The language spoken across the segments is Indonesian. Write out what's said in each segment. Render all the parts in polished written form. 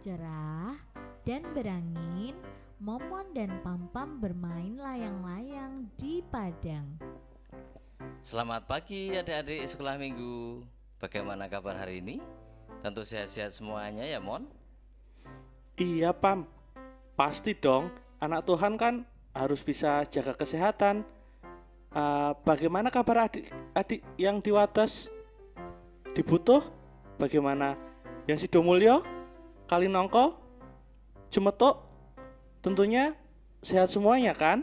cerah dan berangin, Momon dan Pampam bermain layang-layang di padang. Selamat pagi adik-adik sekolah minggu. Bagaimana kabar hari ini? Tentu sehat-sehat semuanya ya Mon. Iya Pam, pasti dong. Anak Tuhan kan harus bisa jaga kesehatan. Bagaimana kabar adik-adik yang di Wates? Dibutuh? Bagaimana yang Sidomulyo, Kalinongko, Jumetuk? Tentunya sehat semuanya kan?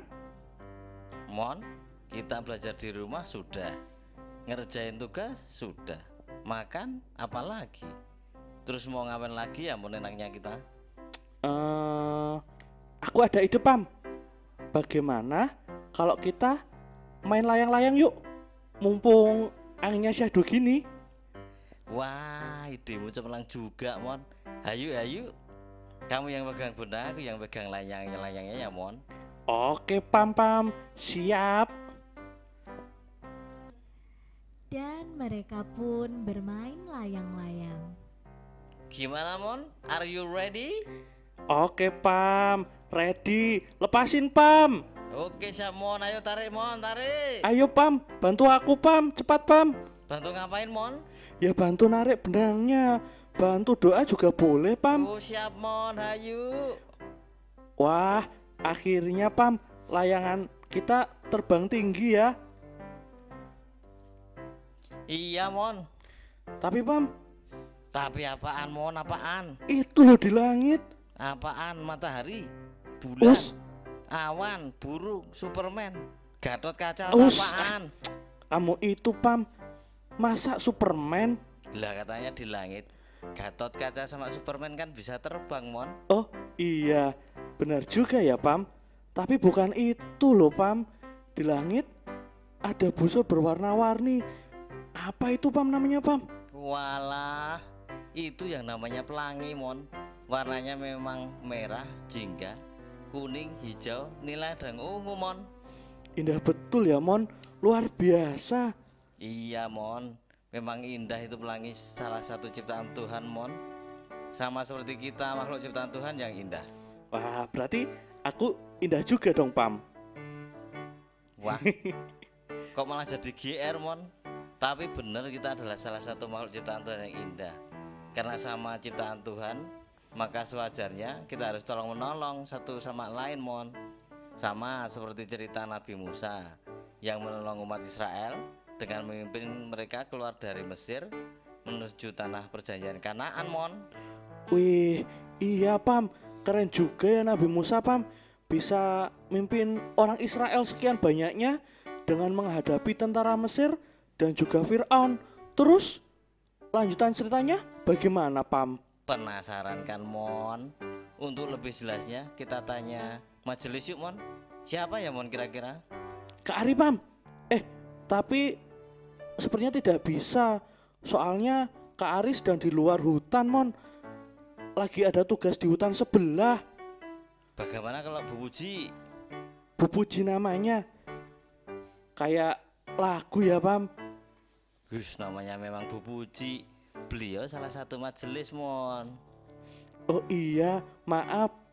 Mon, kita belajar di rumah sudah, ngerjain tugas sudah, makan apa lagi? Terus mau ngapain lagi ya Mon enaknya kita? Aku ada ide Pam. Bagaimana kalau kita main layang-layang yuk? Mumpung anginnya syahdu gini. Wah, idemu cemerlang juga Mon. Hayu. Kamu yang pegang benang, aku yang pegang layangnya ya Mon. Oke Pam, siap. Dan mereka pun bermain layang-layang. Gimana Mon? Are you ready? Oke Pam, ready. Lepasin Pam. Oke siap Mon, ayo tarik Mon, tarik. Ayo Pam, bantu aku Pam, cepat Pam. Bantu ngapain Mon? Ya bantu narik benangnya. Bantu doa juga boleh Pam. Oh siap Mon, hayu. Wah, akhirnya Pam, layangan kita terbang tinggi ya. Iya Mon. Tapi Pam, Tapi apaan Mon, apaan? itu loh di langit. Apaan? Matahari, bulan, Us, awan, burung, Superman, Gatot Kaca, Us. apaan? Kamu itu Pam, masa Superman? Lah katanya di langit Gatot Kaca sama Superman kan bisa terbang Mon. Oh iya, benar juga ya Pam. Tapi bukan itu loh Pam. Di langit ada busur berwarna-warni. Apa itu Pam namanya Pam? Walah, itu yang namanya pelangi Mon. Warnanya memang merah, jingga, kuning, hijau, nilai dan ungu Mon. Indah betul ya Mon, luar biasa. Iya Mon, memang indah itu pelangi, salah satu ciptaan Tuhan Mon. Sama seperti kita makhluk ciptaan Tuhan yang indah. Wah, berarti aku indah juga dong Pam. Wah, kok malah jadi GR Mon. Tapi benar kita adalah salah satu makhluk ciptaan Tuhan yang indah. Karena sama ciptaan Tuhan, maka sewajarnya kita harus tolong menolong satu sama lain Mon. Sama seperti cerita Nabi Musa yang menolong umat Israel dengan memimpin mereka keluar dari Mesir menuju tanah perjanjian Kanaan Mon. Wih, iya Pam, keren juga ya Nabi Musa Pam. Bisa mimpin orang Israel sekian banyaknya dengan menghadapi tentara Mesir dan juga Fir'aun. Terus lanjutan ceritanya bagaimana Pam? Penasaran kan Mon? Untuk lebih jelasnya kita tanya majelis yuk Mon. Siapa ya Mon kira-kira? Kak Ari Pam. Tapi sepertinya tidak bisa. Soalnya Kak Aris sedang di luar hutan Mon. Lagi ada tugas di hutan sebelah. Bagaimana kalau Bu Puji? Bu Puji namanya. Kayak lagu ya Pam. Gus namanya memang Bu Puji. Beliau salah satu majelis Mon. Oh iya,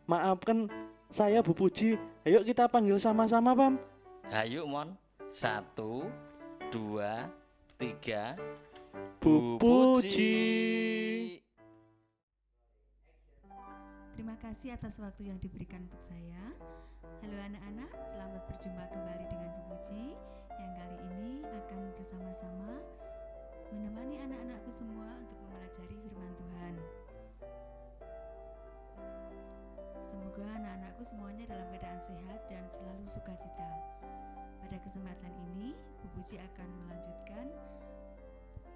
maafkan saya Bu Puji. Ayo kita panggil sama-sama Pam. Hayu Mon. 1, 2, 3. Bu Puji. Terima kasih atas waktu yang diberikan untuk saya. Halo anak-anak, selamat berjumpa kembali dengan Bu Puji yang kali ini akan bersama-sama menemani anak-anakku semua untuk mempelajari firman Tuhan. Semoga anak-anakku semuanya dalam keadaan sehat dan selalu sukacita. Pada kesempatan ini, Bu Puji akan melanjutkan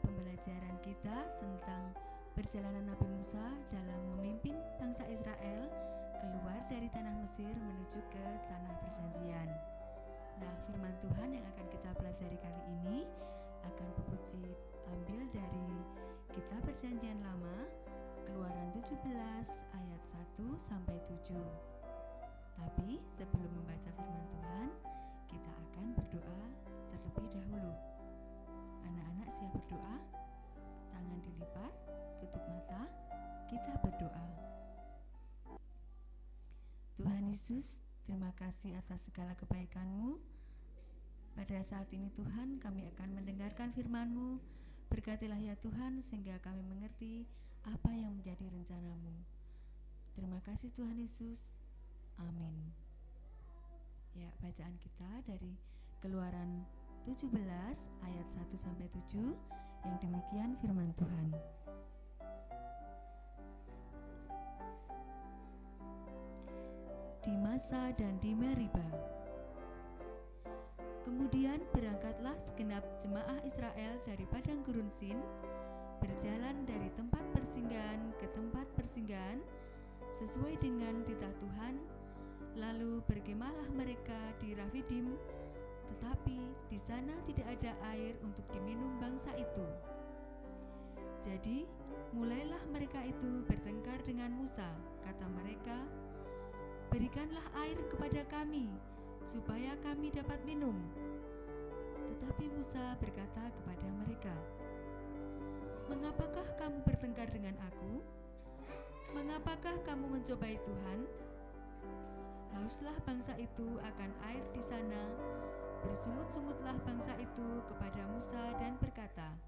pembelajaran kita tentang perjalanan Nabi Musa dalam memimpin bangsa Israel keluar dari tanah Mesir menuju ke tanah perjanjian. Nah, firman Tuhan yang akan kita pelajari kali ini akan Bu Puji ambil dari kitab Perjanjian Lama, Keluaran 17 ayat 1 sampai 7. Tapi sebelum membaca firman Tuhan, kita akan berdoa terlebih dahulu. Anak-anak siap berdoa? Tangan dilipat, tutup mata, kita berdoa. Tuhan Yesus, terima kasih atas segala kebaikan-Mu. Pada saat ini Tuhan, kami akan mendengarkan firman-Mu. Berkatilah ya Tuhan, sehingga kami mengerti apa yang menjadi rencana-Mu. Terima kasih Tuhan Yesus. Amin. Ya, bacaan kita dari Keluaran 17 ayat 1-7 yang demikian firman Tuhan. Di Masa dan di Meriba. Kemudian berangkatlah segenap jemaah Israel dari padang gurun Sin, berjalan dari tempat persinggahan ke tempat persinggahan sesuai dengan titah Tuhan. Lalu berkemahlah mereka di Rafidim, tetapi di sana tidak ada air untuk diminum bangsa itu. Jadi mulailah mereka itu bertengkar dengan Musa. Kata mereka, "Berikanlah air kepada kami, supaya kami dapat minum." Tetapi Musa berkata kepada mereka, "Mengapakah kamu bertengkar dengan aku? Mengapakah kamu mencobai Tuhan? Hauslah bangsa itu akan air di sana. Bersungut-sungutlah bangsa itu kepada Musa dan berkata,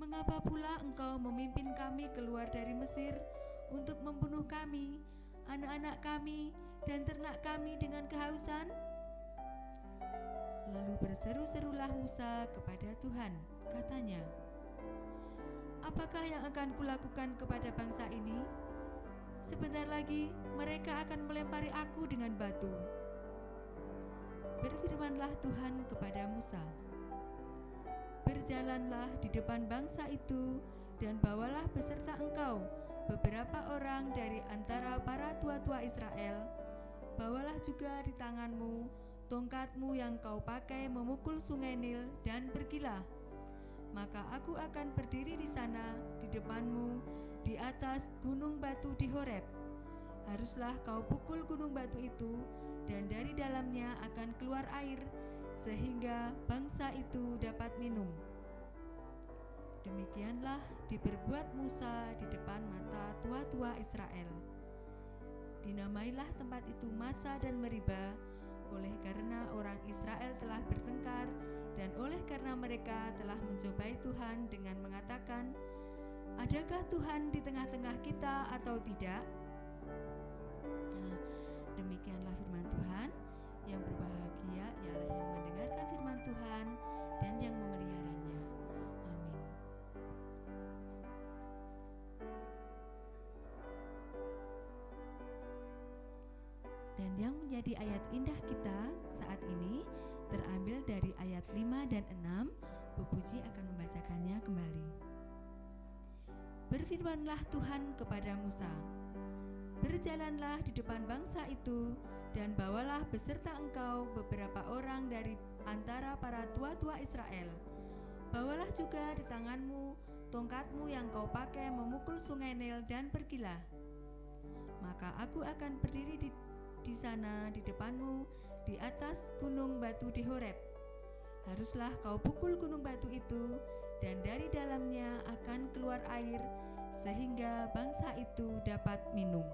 'Mengapa pula engkau memimpin kami keluar dari Mesir untuk membunuh kami, anak-anak kami, dan ternak kami dengan kehausan?' Lalu berseru-serulah Musa kepada Tuhan, katanya, 'Apakah yang akan kulakukan kepada bangsa ini? Sebentar lagi mereka akan melempari aku dengan batu.' Berfirmanlah Tuhan kepada Musa, 'Berjalanlah di depan bangsa itu dan bawalah beserta engkau beberapa orang dari antara para tua-tua Israel. Bawalah juga di tanganmu tongkatmu yang kau pakai memukul sungai Nil dan pergilah. Maka aku akan berdiri di sana di depanmu di atas gunung batu di Horeb. Haruslah kau pukul gunung batu itu, dan dari dalamnya akan keluar air, sehingga bangsa itu dapat minum.' Demikianlah diperbuat Musa di depan mata tua-tua Israel. Dinamailah tempat itu Masa dan Meriba, oleh karena orang Israel telah bertengkar, dan oleh karena mereka telah mencobai Tuhan dengan mengatakan, 'Adakah Tuhan di tengah-tengah kita atau tidak?' Nah, demikianlah firman Tuhan. Yang berbahagia ialah yang mendengarkan firman Tuhan dan yang memeliharanya. Amin. Dan yang menjadi ayat indah kita saat ini terambil dari ayat 5 dan 6. Bu Puji akan membacakannya kembali. Berfirmanlah Tuhan kepada Musa, "Berjalanlah di depan bangsa itu dan bawalah beserta engkau beberapa orang dari antara para tua-tua Israel. Bawalah juga di tanganmu tongkatmu yang kau pakai memukul sungai Nil dan pergilah. Maka aku akan berdiri di sana di depanmu di atas gunung batu di Horeb. Haruslah kau pukul gunung batu itu, dan dari dalamnya akan keluar air, sehingga bangsa itu dapat minum."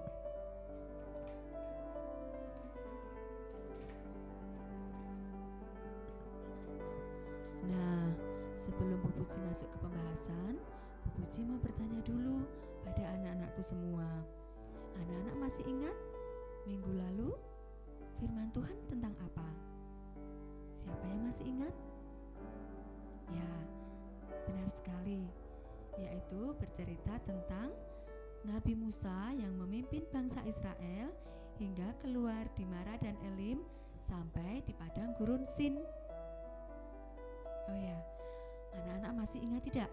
Nah, sebelum Bu Puji masuk ke pembahasan, Bu Puji mau bertanya dulu pada anak-anakku semua. Anak-anak masih ingat minggu lalu firman Tuhan tentang apa? Siapa yang masih ingat? Ya, benar sekali, yaitu bercerita tentang Nabi Musa yang memimpin bangsa Israel hingga keluar di Mara dan Elim sampai di padang gurun Sin. Oh ya, anak-anak masih ingat tidak?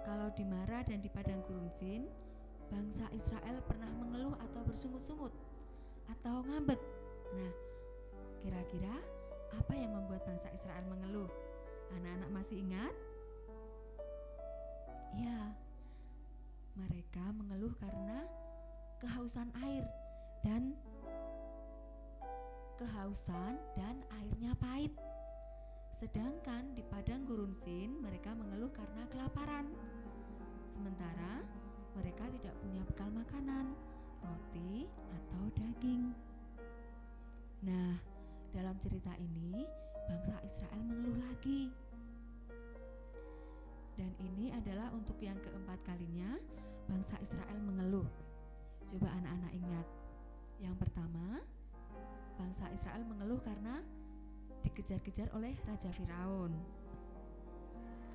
Kalau di Mara dan di padang gurun Sin, bangsa Israel pernah mengeluh atau bersungut-sungut atau ngambek. Nah, kira-kira apa yang membuat bangsa Israel mengeluh? Anak-anak masih ingat? Ya, mereka mengeluh karena kehausan air dan airnya pahit. Sedangkan di padang gurun Sin mereka mengeluh karena kelaparan. Sementara mereka tidak punya bekal makanan, roti atau daging. Nah, dalam cerita ini bangsa Israel mengeluh lagi. Dan ini adalah untuk yang keempat kalinya bangsa Israel mengeluh. Coba anak-anak ingat. Yang pertama, bangsa Israel mengeluh karena dikejar-kejar oleh Raja Firaun.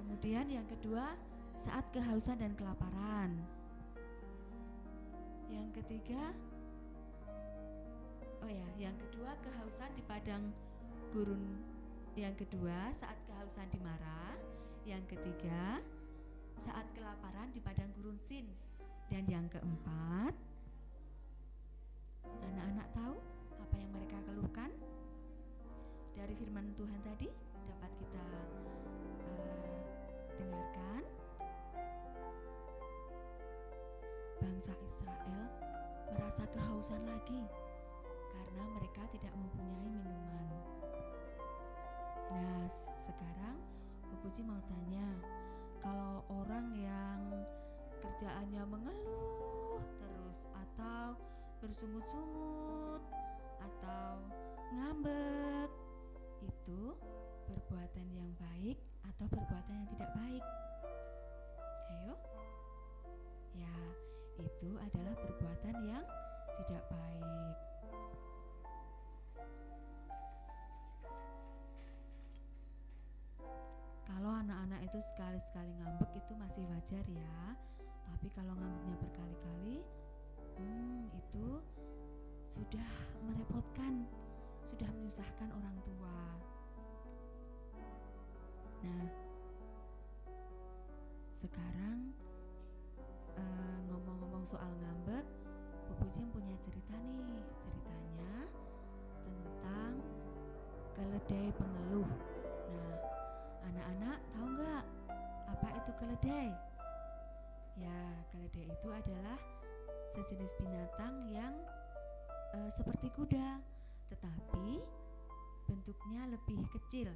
Kemudian yang kedua, saat kehausan dan kelaparan. Yang ketiga, yang kedua kehausan di padang gurun. Yang kedua, saat kehausan di Marah. Yang ketiga, saat kelaparan di padang gurun Sin. Dan yang keempat, anak-anak tahu apa yang mereka keluhkan? Dari firman Tuhan tadi dapat kita dengarkan. Bangsa Israel merasa kehausan lagi karena mereka tidak mempunyai minuman. Nah, sekarang Bu Puji mau tanya, kalau orang yang kerjaannya mengeluh terus atau bersungut-sungut atau ngambek, itu perbuatan yang baik atau perbuatan yang tidak baik? Ayo. Ya, itu adalah perbuatan yang tidak baik. Kalau anak-anak itu sekali-sekali ngambek itu masih wajar ya. Tapi kalau ngambeknya berkali-kali, itu sudah merepotkan, sudah menyusahkan orang tua. Nah, sekarang ngomong-ngomong soal ngambek, Bu Puji punya cerita nih. Ceritanya tentang keledai pengeluh. Nah, anak-anak tahu nggak apa itu keledai? Ya, keledai itu adalah sejenis binatang yang seperti kuda, tetapi bentuknya lebih kecil.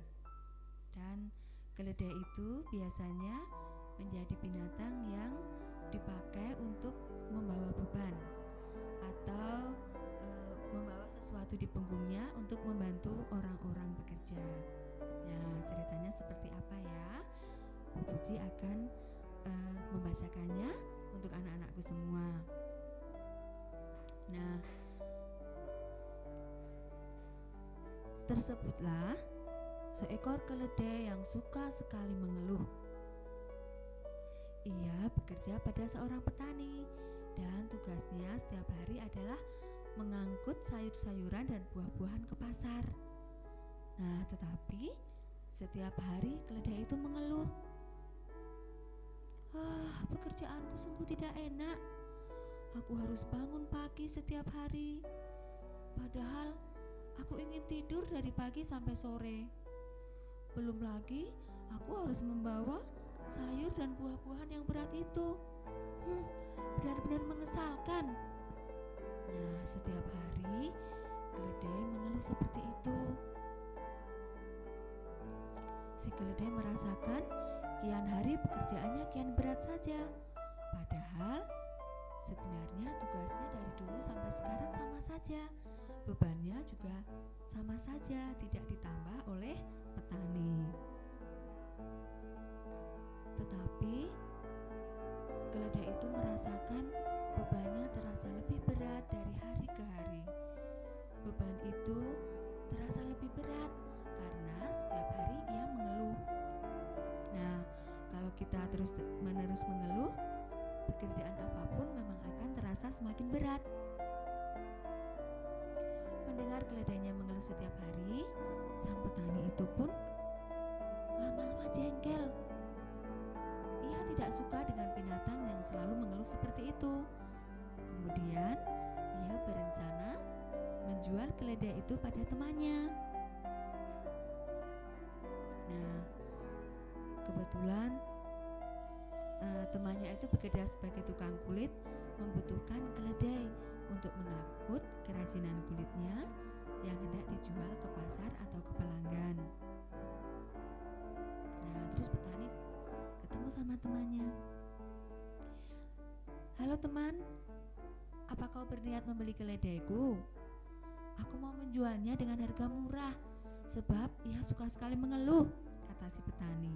Dan keledai itu biasanya menjadi binatang yang dipakai untuk membawa beban atau membawa sesuatu di punggungnya untuk membantu orang-orang bekerja. Nah, ceritanya seperti apa ya? Bu Puji akan membacakannya untuk anak-anakku semua. Nah, tersebutlah seekor keledai yang suka sekali mengeluh. Ia bekerja pada seorang petani dan tugasnya setiap hari adalah mengangkut sayur-sayuran dan buah-buahan ke pasar. Nah, tetapi setiap hari keledai itu mengeluh. Pekerjaanku sungguh tidak enak. Aku harus bangun pagi setiap hari. Padahal aku ingin tidur dari pagi sampai sore. Belum lagi aku harus membawa sayur dan buah-buahan yang berat itu. Benar-benar mengesalkan. Nah, setiap hari keledai mengeluh seperti itu. Si keledai merasakan kian hari pekerjaannya kian berat saja. Padahal sebenarnya tugasnya dari dulu sampai sekarang sama saja. Bebannya juga sama saja, tidak ditambah oleh petani. Tetapi keledai itu merasakan bebannya terasa lebih berat dari hari ke hari. Beban itu terasa lebih berat karena setiap hari ia mengeluh. Nah, kalau kita terus-menerus mengeluh, pekerjaan apapun memang akan terasa semakin berat. Mendengar keledainya mengeluh setiap hari, sang petani itu pun lama-lama jengkel. Ia tidak suka dengan binatang yang selalu mengeluh seperti itu. Kemudian, ia berencana menjual keledai itu pada temannya. Nah, kebetulan temannya itu bekerja sebagai tukang kulit, membutuhkan keledai untuk mengangkut kerajinan kulitnya yang hendak dijual ke pasar atau ke pelanggan. Nah, terus petani ketemu sama temannya. Halo teman, apa Apa kau berniat membeli keledaiku? Aku mau menjualnya dengan harga murah, sebab ia suka sekali mengeluh, kata si petani.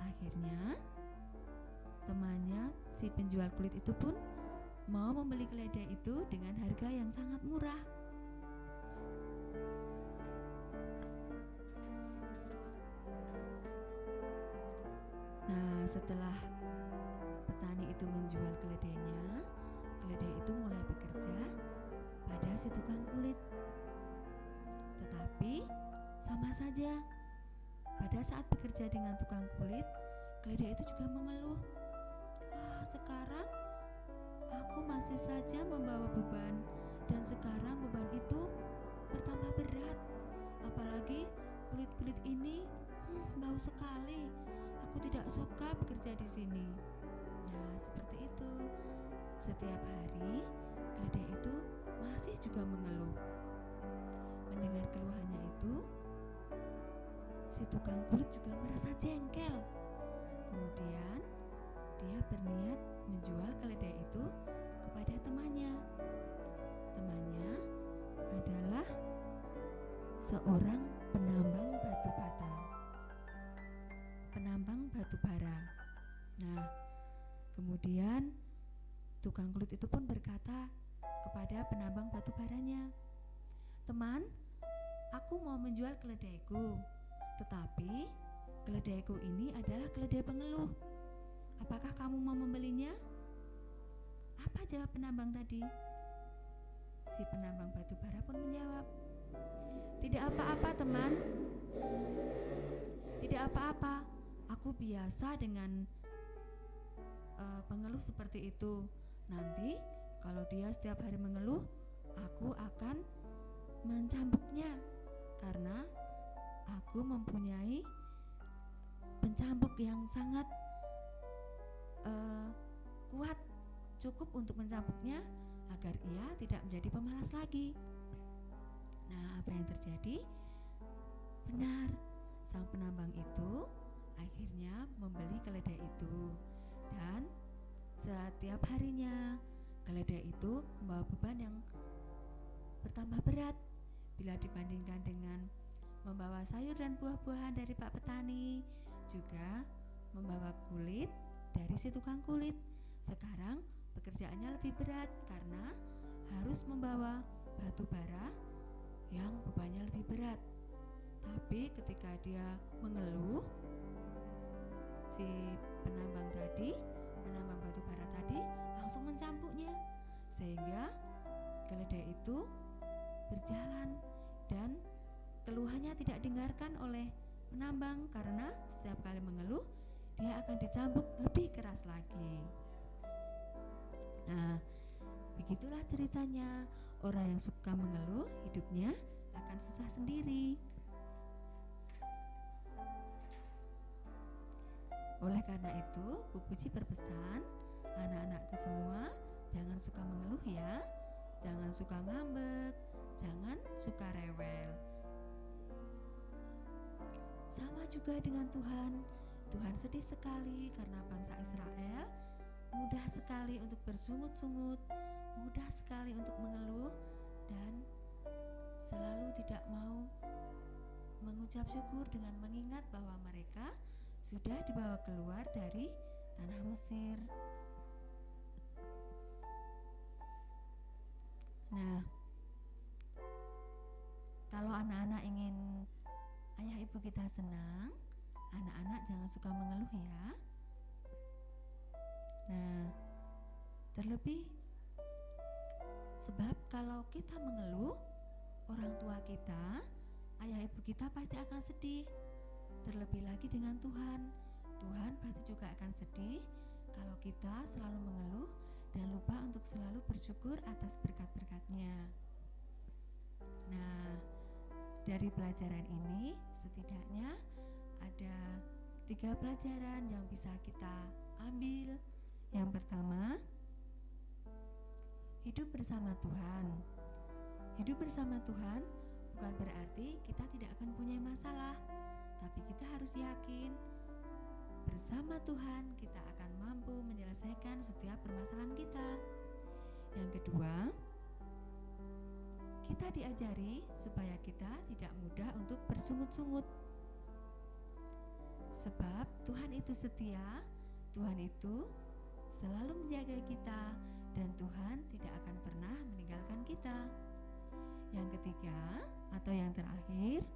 Akhirnya temannya si penjual kulit itu pun mau membeli keledai itu dengan harga yang sangat murah. Nah, setelah petani itu menjual keledainya, keledai itu mulai bekerja pada si tukang kulit. Tetapi sama saja, pada saat bekerja dengan tukang kulit, keledai itu juga mengeluh. Sekarang aku masih saja membawa beban, dan sekarang beban itu bertambah berat. Apalagi kulit-kulit ini bau sekali. Aku tidak suka bekerja di sini. Nah, seperti itu. Setiap hari keledai itu masih juga mengeluh. Mendengar keluhannya itu, si tukang kulit juga merasa jengkel. Kemudian dia berniat menjual keledai itu kepada temannya. Temannya adalah seorang penambang batu bata, penambang batu bara. Nah, kemudian tukang kulit itu pun berkata kepada penambang batu baranya, "Teman, aku mau menjual keledaiku, tetapi keledaiku ini adalah keledai pengeluh. Apakah kamu mau membelinya?" Apa jawab penambang tadi? Si penambang batu bara pun menjawab, "Tidak apa-apa, teman. Tidak apa-apa. Aku biasa dengan pengeluh seperti itu. Nanti kalau dia setiap hari mengeluh, aku akan mencambuknya, karena aku mempunyai pencambuk yang sangat kuat, cukup untuk mencambuknya agar ia tidak menjadi pemalas lagi." Nah, apa yang terjadi? Benar, sang penambang itu akhirnya membeli keledai itu, dan setiap harinya keledai itu membawa beban yang bertambah berat bila dibandingkan dengan membawa sayur dan buah-buahan dari Pak Petani, juga membawa kulit dari si tukang kulit. Sekarang pekerjaannya lebih berat karena harus membawa batu bara yang bebannya lebih berat. Tapi ketika dia mengeluh, si penambang batu bara tadi langsung mencambuknya, sehingga keledai itu berjalan dan keluhannya tidak didengarkan oleh penambang, karena setiap kali mengeluh dia akan dicambuk lebih keras lagi. Nah, begitulah ceritanya. Orang yang suka mengeluh hidupnya akan susah sendiri. Oleh karena itu, Bu Puji berpesan, anak-anakku semua, jangan suka mengeluh ya. Jangan suka ngambek, jangan suka rewel. Sama juga dengan Tuhan. Tuhan sedih sekali karena bangsa Israel mudah sekali untuk bersungut-sungut, mudah sekali untuk mengeluh, dan selalu tidak mau mengucap syukur dengan mengingat bahwa mereka sudah dibawa keluar dari tanah Mesir. Nah, kalau anak-anak ingin ayah ibu kita senang, anak-anak jangan suka mengeluh ya. Nah, terlebih sebab kalau kita mengeluh, orang tua kita, ayah ibu kita pasti akan sedih. Terlebih lagi dengan Tuhan. Tuhan pasti juga akan sedih kalau kita selalu mengeluh dan lupa untuk selalu bersyukur atas berkat-berkat-Nya. Nah, dari pelajaran ini setidaknya ada 3 pelajaran yang bisa kita ambil. Yang pertama, hidup bersama Tuhan. Hidup bersama Tuhan bukan berarti kita tidak akan punya masalah, tapi kita harus yakin bersama Tuhan kita akan mampu menyelesaikan setiap permasalahan kita. Yang kedua, kita diajari supaya kita tidak mudah untuk bersungut-sungut. Sebab Tuhan itu setia, Tuhan itu selalu menjaga kita, dan Tuhan tidak akan pernah meninggalkan kita. Yang ketiga atau yang terakhir,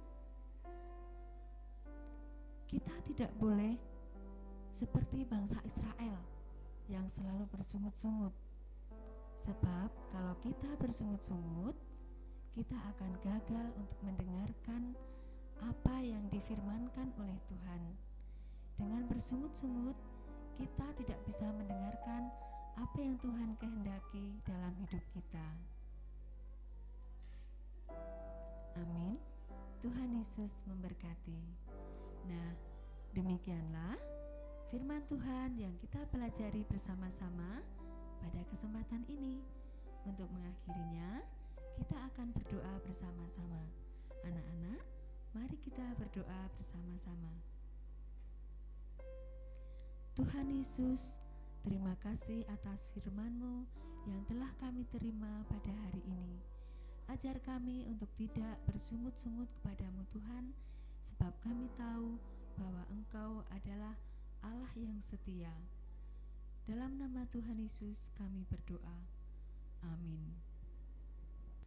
kita tidak boleh seperti bangsa Israel yang selalu bersungut-sungut. Sebab kalau kita bersungut-sungut, kita akan gagal untuk mendengarkan apa yang difirmankan oleh Tuhan. Dengan bersungut-sungut, kita tidak bisa mendengarkan apa yang Tuhan kehendaki dalam hidup kita. Amin. Tuhan Yesus memberkati. Nah, demikianlah firman Tuhan yang kita pelajari bersama-sama pada kesempatan ini. Untuk mengakhirinya, kita akan berdoa bersama-sama. Anak-anak, mari kita berdoa bersama-sama. Tuhan Yesus, terima kasih atas firman-Mu yang telah kami terima pada hari ini. Ajar kami untuk tidak bersungut-sungut kepadamu Tuhan, sebab kami tahu bahwa Engkau adalah Allah yang setia. Dalam nama Tuhan Yesus kami berdoa. Amin.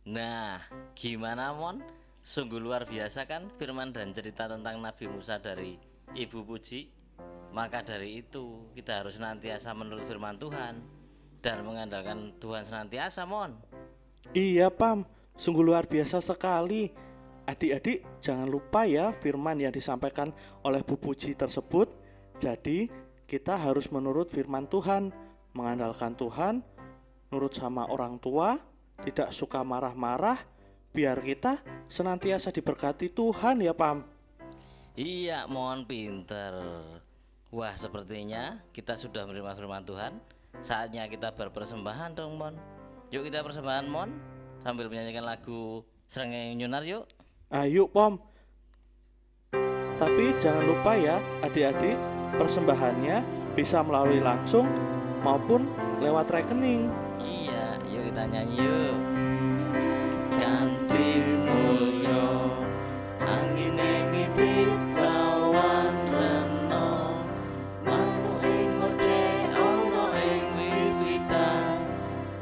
Nah, gimana Mon? Sungguh luar biasa kan firman dan cerita tentang Nabi Musa dari Ibu Puji. Maka dari itu kita harus senantiasa menurut firman Tuhan dan mengandalkan Tuhan senantiasa, Mon. Iya Pam, sungguh luar biasa sekali. Adik-adik jangan lupa ya firman yang disampaikan oleh Bu Puji tersebut. Jadi kita harus menurut firman Tuhan, mengandalkan Tuhan, nurut sama orang tua, tidak suka marah-marah, biar kita senantiasa diberkati Tuhan ya Pam. Iya, Mon, pinter. Wah, sepertinya kita sudah menerima firman Tuhan. Saatnya kita berpersembahan dong, Mon. Yuk kita persembahan, Mon, sambil menyanyikan lagu Srengenge Nyunar yuk. Ayo Pom. Tapi jangan lupa ya adik-adik, persembahannya bisa melalui langsung maupun lewat rekening. Iya, yuk kita nyanyi yuk. Kanthi mulya angine ngidit lawan reno, manuk ing ngoceh ana ing wit-witan,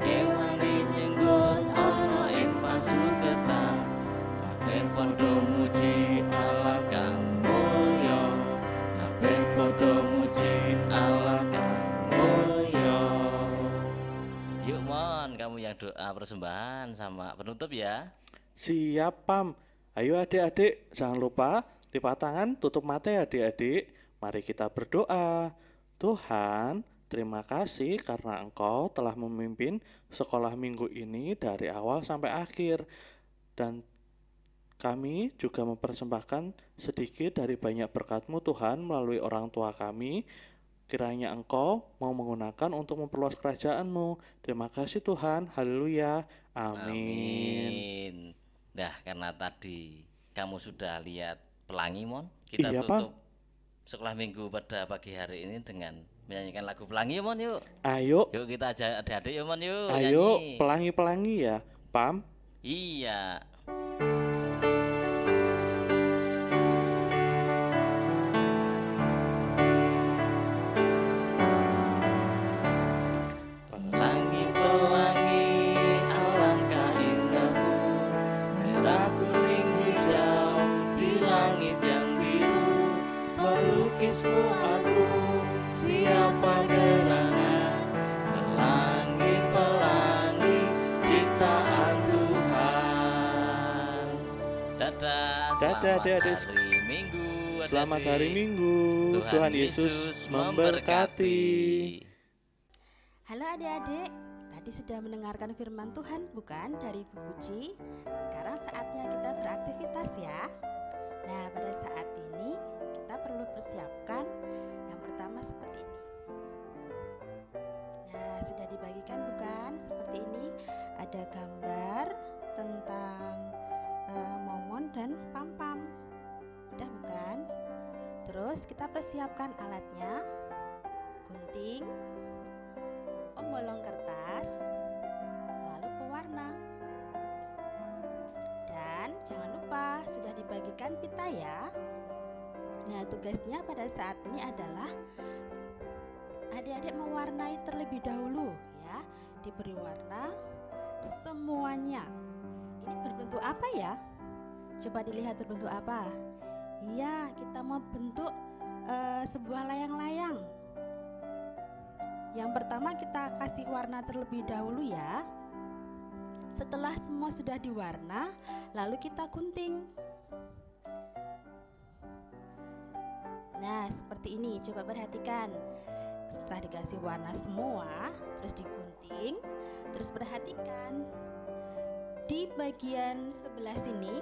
kewane nyenggut ana ing pasuketan, kabeh padha muji Allah kang mulya, kabeh padha muji Allah kang mulya. Yuk Mon, kamu yang doa persembahan sama penutup ya. Siap Pam. Ayo adik-adik, jangan lupa lipat tangan, tutup mata ya adik-adik. Mari kita berdoa. Tuhan, terima kasih karena Engkau telah memimpin sekolah minggu ini dari awal sampai akhir. Dan kami juga mempersembahkan sedikit dari banyak berkat-Mu Tuhan melalui orang tua kami. Kiranya Engkau mau menggunakan untuk memperluas kerajaan-Mu. Terima kasih Tuhan. Haleluya. Amin. Nah, karena tadi kamu sudah lihat pelangi, Mon, kita Iya, tutup sekolah minggu pada pagi hari ini dengan menyanyikan lagu pelangi, Mon, yuk. Ayo, Yuk kita ajak adik-adik yuk, Mon, yuk. ayo nyanyi. pelangi-pelangi ya, Pam. Iya. Pelangi-pelangi alangkah indahmu, merah kuning hijau di langit yang biru, melukismu aku siapa gerangan, pelangi-pelangi ciptaan Tuhan. Dadah, Dadah, adik-adik. hari Minggu. Selamat adik-adik. hari Minggu. Tuhan Yesus memberkati. Halo adik-adik, tadi sudah mendengarkan firman Tuhan bukan dari Bu Puji? Sekarang saatnya kita beraktivitas ya. Nah, pada saat ini kita perlu persiapkan yang pertama seperti ini. Nah, sudah dibagikan bukan? Seperti ini ada gambar tentang Momon dan Pampam. Sudah bukan? Terus kita persiapkan alatnya, gunting, pembolong kertas, dibagikan pita ya. Nah, tugasnya pada saat ini adalah adik-adik mewarnai terlebih dahulu ya. Diberi warna semuanya. Ini berbentuk apa ya? Coba dilihat berbentuk apa? Iya, kita mau bentuk sebuah layang-layang. Yang pertama kita kasih warna terlebih dahulu ya. Setelah semua sudah diwarna, lalu kita gunting. Nah, seperti ini, coba perhatikan. Setelah dikasih warna semua, terus digunting, terus perhatikan di bagian sebelah sini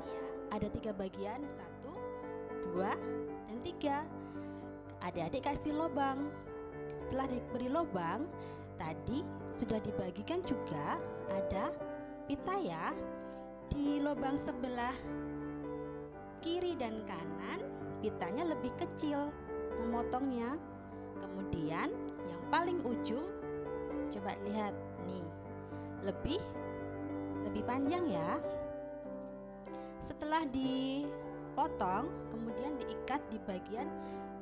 ya, ada 3 bagian, 1, 2, dan 3. Adik-adik kasih lubang. Setelah diberi lubang, tadi sudah dibagikan juga ada pita ya. Di lubang sebelah kiri dan kanan pitanya lebih kecil memotongnya. Kemudian yang paling ujung coba lihat nih, lebih panjang ya. Setelah dipotong kemudian diikat di bagian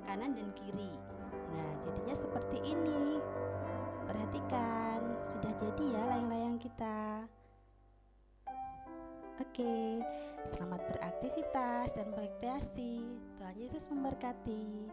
kanan dan kiri. Nah, jadinya seperti ini. Perhatikan, sudah jadi ya layang-layang kita. Oke, selamat beraktivitas dan berkreasi. Tuhan Yesus memberkati.